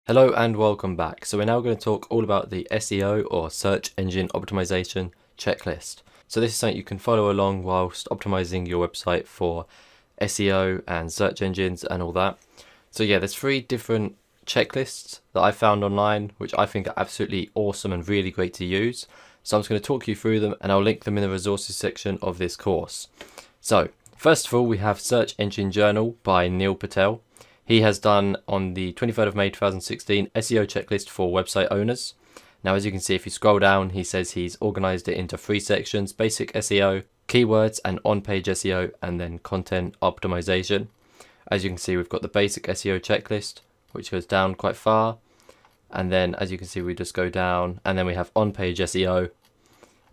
Hello and welcome back. So we're now going to talk all about the SEO or search engine optimization checklist. So this is something you can follow along whilst optimizing your website for SEO and search engines and all that. So yeah, there's 3 different checklists that I found online which I think are absolutely awesome and really great to use. So I'm just going to talk you through them and I'll link them in the resources section of this course. So first of all, we have Search Engine Journal by Neil Patel. He has done on the 23rd of May 2016 SEO checklist for website owners. Now, as you can see, if you scroll down, he says he's organized it into 3 sections: basic SEO, keywords and on-page SEO, and then content optimization. As you can see, we've got the basic SEO checklist, which goes down quite far. And then, as you can see, we just go down and then we have on-page SEO.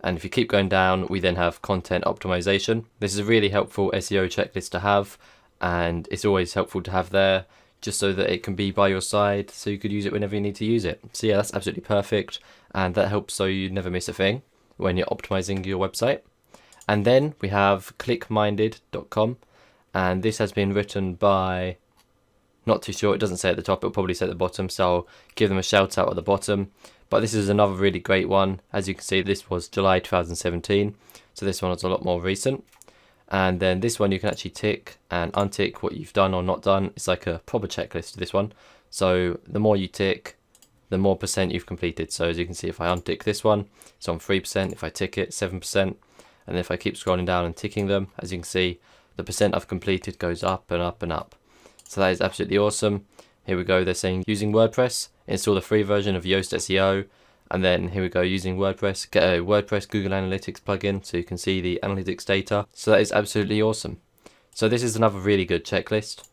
And if you keep going down, we then have content optimization. This is a really helpful SEO checklist to have, and it's always helpful to have there just so that it can be by your side so you could use it whenever you need to use it. So yeah, that's absolutely perfect, and that helps so you never miss a thing when you're optimizing your website. And then we have clickminded.com, and this has been written by, not too sure, it doesn't say at the top, it'll probably say at the bottom, so I'll give them a shout out at the bottom. But this is another really great one. As you can see, this was July 2017, so this one was a lot more recent. And then this one you can actually tick and untick what you've done or not done. It's like a proper checklist, this one. So the more you tick, the more % you've completed. So as you can see, if I untick this one, it's on 3%. If I tick it, 7%. And then if I keep scrolling down and ticking them, as you can see, the % I've completed goes up and up and up. So that is absolutely awesome. Here we go, they're saying using WordPress, install the free version of Yoast SEO. And then here we go, using WordPress, get a WordPress Google Analytics plugin so you can see the analytics data. So that is absolutely awesome. So this is another really good checklist.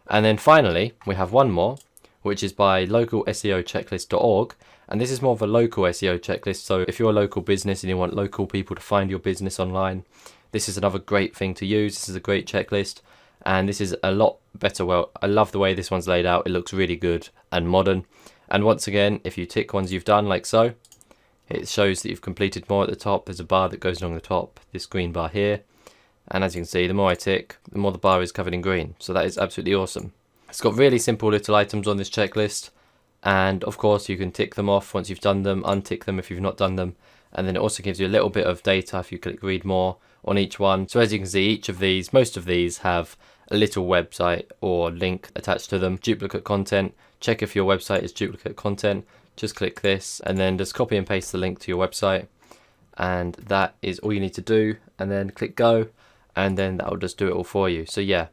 And then finally, we have one more, which is by localseochecklist.org. And this is more of a local SEO checklist. So if you're a local business and you want local people to find your business online, this is another great thing to use. This is a great checklist. And this is a lot better. Well, I love the way this one's laid out. It looks really good and modern. And once again, if you tick ones you've done like so, it shows that you've completed more at the top. There's a bar that goes along the top, this green bar here. And as you can see, the more I tick, the more the bar is covered in green. So that is absolutely awesome. It's got really simple little items on this checklist. And of course, you can tick them off once you've done them, untick them if you've not done them. And then it also gives you a little bit of data if you click read more on each one. So as you can see, each of these, most of these have a little website or link attached to them. Duplicate content. Check if your website is duplicate content. Just click this and then just copy and paste the link to your website. And that is all you need to do. And then click go. And then that will just do it all for you. So yeah,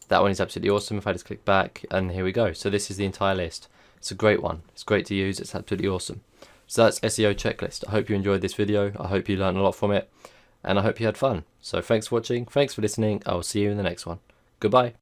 that one is absolutely awesome. If I just click back, and here we go. So this is the entire list. It's a great one. It's great to use. It's absolutely awesome. So that's SEO checklist. I hope you enjoyed this video. I hope you learned a lot from it. And I hope you had fun. So thanks for watching. Thanks for listening. I will see you in the next one. Goodbye.